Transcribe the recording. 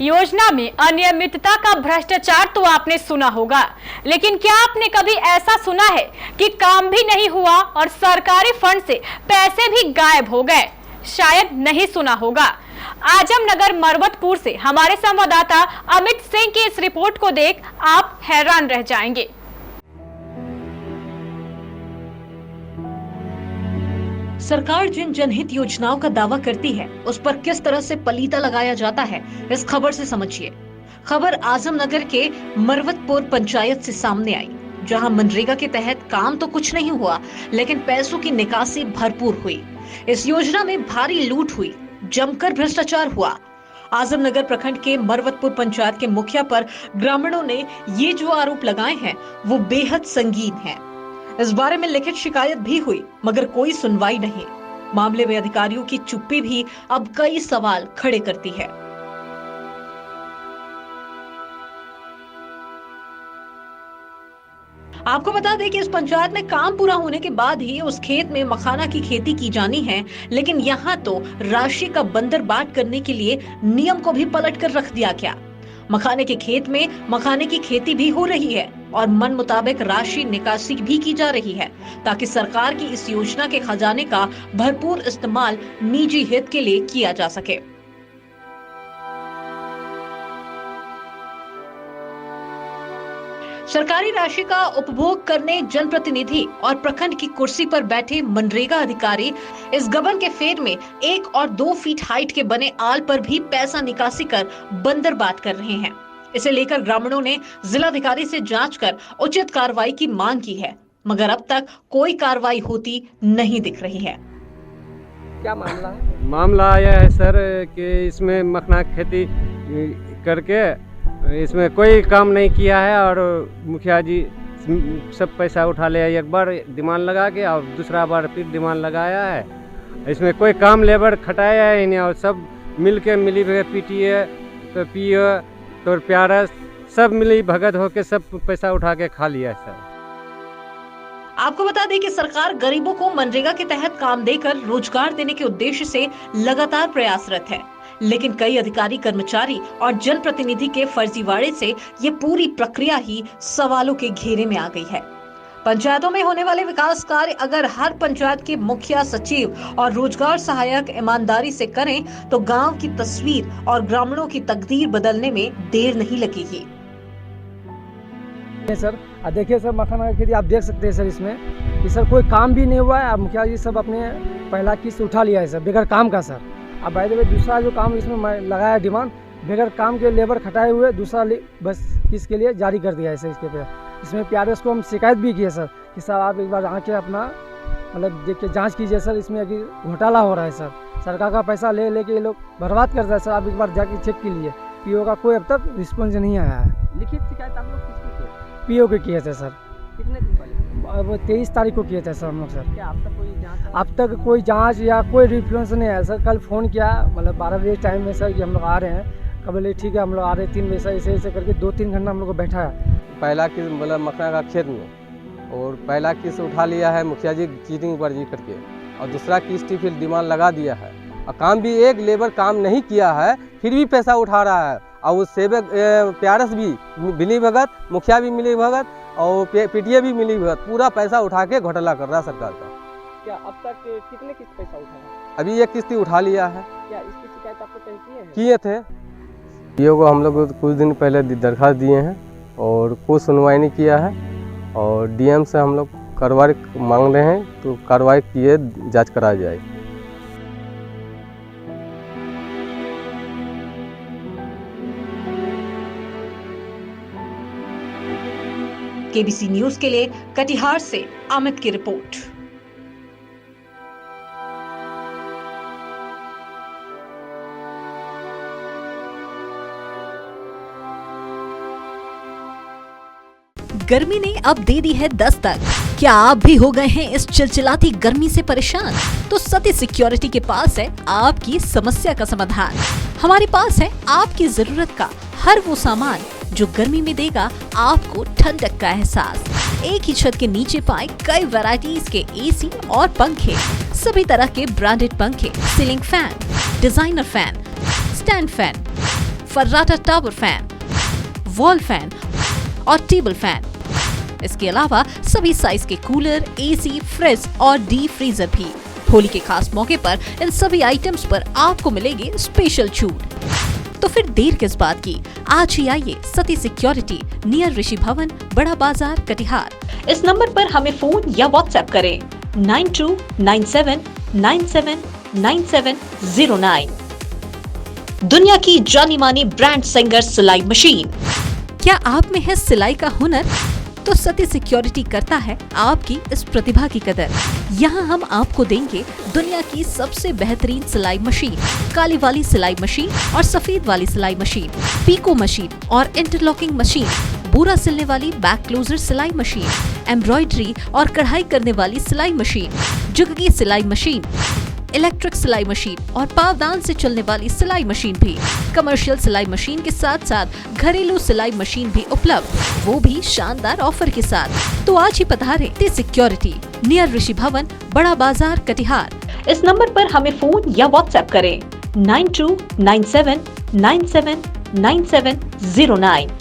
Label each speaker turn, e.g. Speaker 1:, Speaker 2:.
Speaker 1: योजना में अनियमितता का भ्रष्टाचार तो आपने सुना होगा, लेकिन क्या आपने कभी ऐसा सुना है कि काम भी नहीं हुआ और सरकारी फंड से पैसे भी गायब हो गए? शायद नहीं सुना होगा। आजमनगर मरवतपुर से हमारे संवाददाता अमित सिंह की इस रिपोर्ट को देख आप हैरान रह जाएंगे।
Speaker 2: सरकार जिन जनहित योजनाओं का दावा करती है उस पर किस तरह से पलीता लगाया जाता है, इस खबर से समझिए। खबर आजमनगर के मरवतपुर पंचायत से सामने आई, जहां मनरेगा के तहत काम तो कुछ नहीं हुआ, लेकिन पैसों की निकासी भरपूर हुई। इस योजना में भारी लूट हुई, जमकर भ्रष्टाचार हुआ। आजमनगर प्रखंड के मरवतपुर पंचायत के मुखिया पर ग्रामीणों ने ये जो आरोप लगाए हैं वो बेहद संगीन है। इस बारे में लिखित शिकायत भी हुई, मगर कोई सुनवाई नहीं। मामले में अधिकारियों की चुप्पी भी अब कई सवाल खड़े करती है। आपको बता दें कि इस पंचायत में काम पूरा होने के बाद ही उस खेत में मखाना की खेती की जानी है, लेकिन यहाँ तो राशि का बंदर बाट करने के लिए नियम को भी पलट कर रख दिया गया। मखाने के खेत में मखाने की खेती भी हो रही है और मन मुताबिक राशि निकासी भी की जा रही है, ताकि सरकार की इस योजना के खजाने का भरपूर इस्तेमाल निजी हित के लिए किया जा सके। सरकारी राशि का उपभोग करने जनप्रतिनिधि और प्रखंड की कुर्सी पर बैठे मनरेगा अधिकारी इस गबन के फेर में 1 और 2 फीट हाइट के बने आल पर भी पैसा निकासी कर बंदरबाट कर रहे हैं। इसे लेकर ग्रामीणों ने जिलाधिकारी से जांच कर उचित कार्रवाई की मांग की है, मगर अब तक कोई कार्रवाई होती नहीं दिख रही है।
Speaker 3: क्या मामला है? मामला यह है सर कि इसमें मखाना खेती करके इसमें कोई काम नहीं किया है और मुखिया जी सब पैसा उठा लिया। एक बार डिमांड लगा के और दूसरा बार फिर डिमांड लगाया है। इसमें कोई काम लेबर खटाया ही नहीं और सब मिल के मिली भगत पीटीए तो पीओ तो प्यारा सब मिली भगत होके सब पैसा उठा के खा लिया सर।
Speaker 2: आपको बता दें कि सरकार गरीबों को मनरेगा के तहत काम देकर रोजगार देने के उद्देश्य से लगातार प्रयासरत है, लेकिन कई अधिकारी कर्मचारी और जनप्रतिनिधि के फर्जीवाड़े से ये पूरी प्रक्रिया ही सवालों के घेरे में आ गई है। पंचायतों में होने वाले विकास कार्य अगर हर पंचायत के मुखिया, सचिव और रोजगार सहायक ईमानदारी से करें तो गांव की तस्वीर और ग्रामीणों की तकदीर बदलने में देर नहीं लगेगी।
Speaker 4: सर देखिए सर, मखाना की खेती आप देख सकते हैं सर, इसमें कि सर कोई काम भी नहीं हुआ है। अब मुखिया जी सब अपने पहला किस्त उठा लिया है सर बगैर काम का सर। अब बाय द वे दूसरा जो काम इसमें लगाया डिमांड बगैर काम के लेबर खटाए हुए दूसरा बस किस्त के लिए जारी कर दिया है सर। इसके पे इसमें प्यारेस को हम शिकायत भी की है सर कि सर आप एक बार आके अपना मतलब देख के जाँच कीजिए सर, इसमें अभी घोटाला हो रहा है सर। सरकार का पैसा ले लेके ये लोग बर्बाद कर रहे हैं सर। आप एक बार जाके चेक कीजिए। पीओ का कोई अब तक रिस्पॉन्स नहीं आया है।
Speaker 3: लिखित शिकायत आप लोग किसको किए?
Speaker 4: पीओ के किए थे सर।
Speaker 3: कितने दिन पहले?
Speaker 4: अब 23 तारीख को किए थे सर हम लोग सर।
Speaker 3: क्या अब तक कोई जांच?
Speaker 4: अब तक कोई जांच या कोई रिस्पॉन्स नहीं आया सर। कल फ़ोन किया मतलब 12 बजे टाइम में सर कि हम लोग आ रहे हैं। कब बोले ठीक है हम लोग आ रहे हैं 3 बजे से ऐसे ऐसे करके 2-3 घंटा हम लोग को बैठाया।
Speaker 3: पहला किस्त मतलब मखाना का खेत में और पहला किस्त उठा लिया है मुखिया जी चीटिंग वर्जी करके, और दूसरा किस्त फिर डिमांड लगा दिया है और काम भी एक लेबर काम नहीं किया है फिर भी पैसा उठा रहा है। और वो सेवक प्यारस भी मिली भगत, मुखिया भी मिली भगत और पीटीए भी मिली भगत, पूरा पैसा उठा के घोटाला कर रहा है सरकार का।
Speaker 4: क्या अब तक कितने किस्त पैसा उठा है?
Speaker 3: अभी एक किस्ती उठा लिया है।
Speaker 4: क्या इसकी शिकायत आपको कहीं
Speaker 3: किए थे? पीओ को हम लोग कुछ दिन पहले दरखास्त दिए हैं और कोई सुनवाई नहीं किया है और डीएम से हम लोग कार्रवाई मांग रहे हैं, तो कार्रवाई किए जांच कराई जाए।
Speaker 2: केबीसी न्यूज के लिए कटिहार से अमित की रिपोर्ट।
Speaker 5: गर्मी ने अब दे दी है दस्तक। क्या आप भी हो गए हैं इस चिलचिलाती गर्मी से परेशान? तो सती सिक्योरिटी के पास है आपकी समस्या का समाधान। हमारे पास है आपकी जरूरत का हर वो सामान जो गर्मी में देगा आपको ठंडक का एहसास। एक ही छत के नीचे पाए कई वैरायटीज के एसी और पंखे, सभी तरह के ब्रांडेड पंखे, ceiling fan, designer fan, stand fan, फर्राटा टावर फैन, वॉल फैन और टेबल फैन। इसके अलावा सभी साइज के कूलर, एसी, फ्रिज और डीप फ्रीजर भी। होली के खास मौके पर इन सभी आइटम्स पर आपको मिलेगी स्पेशल छूट। तो फिर देर किस बात की, आज ही आइए सती सिक्योरिटी, नियर ऋषि भवन, बड़ा बाजार, कटिहार।
Speaker 2: इस नंबर पर हमें फोन या व्हाट्सएप करें 9297979709। दुनिया की जानी मानी ब्रांड सिंगर सिलाई मशीन।
Speaker 5: क्या आप में है सिलाई का हुनर? तो सती सिक्योरिटी करता है आपकी इस प्रतिभा की कदर। यहाँ हम आपको देंगे दुनिया की सबसे बेहतरीन सिलाई मशीन, काली वाली सिलाई मशीन और सफेद वाली सिलाई मशीन, पीको मशीन और इंटरलॉकिंग मशीन, पूरा सिलने वाली बैक क्लोजर सिलाई मशीन, एम्ब्रॉयडरी और कढ़ाई करने वाली सिलाई मशीन, जुगगी सिलाई मशीन, इलेक्ट्रिक सिलाई मशीन और पावदान से चलने वाली सिलाई मशीन भी। कमर्शियल सिलाई मशीन के साथ साथ घरेलू सिलाई मशीन भी उपलब्ध, वो भी शानदार ऑफर के साथ। तो आज ही पधारें सती सिक्योरिटी, नियर ऋषि भवन, बड़ा बाजार, कटिहार।
Speaker 2: इस नंबर पर हमें फोन या व्हाट्सएप करें 9297979709।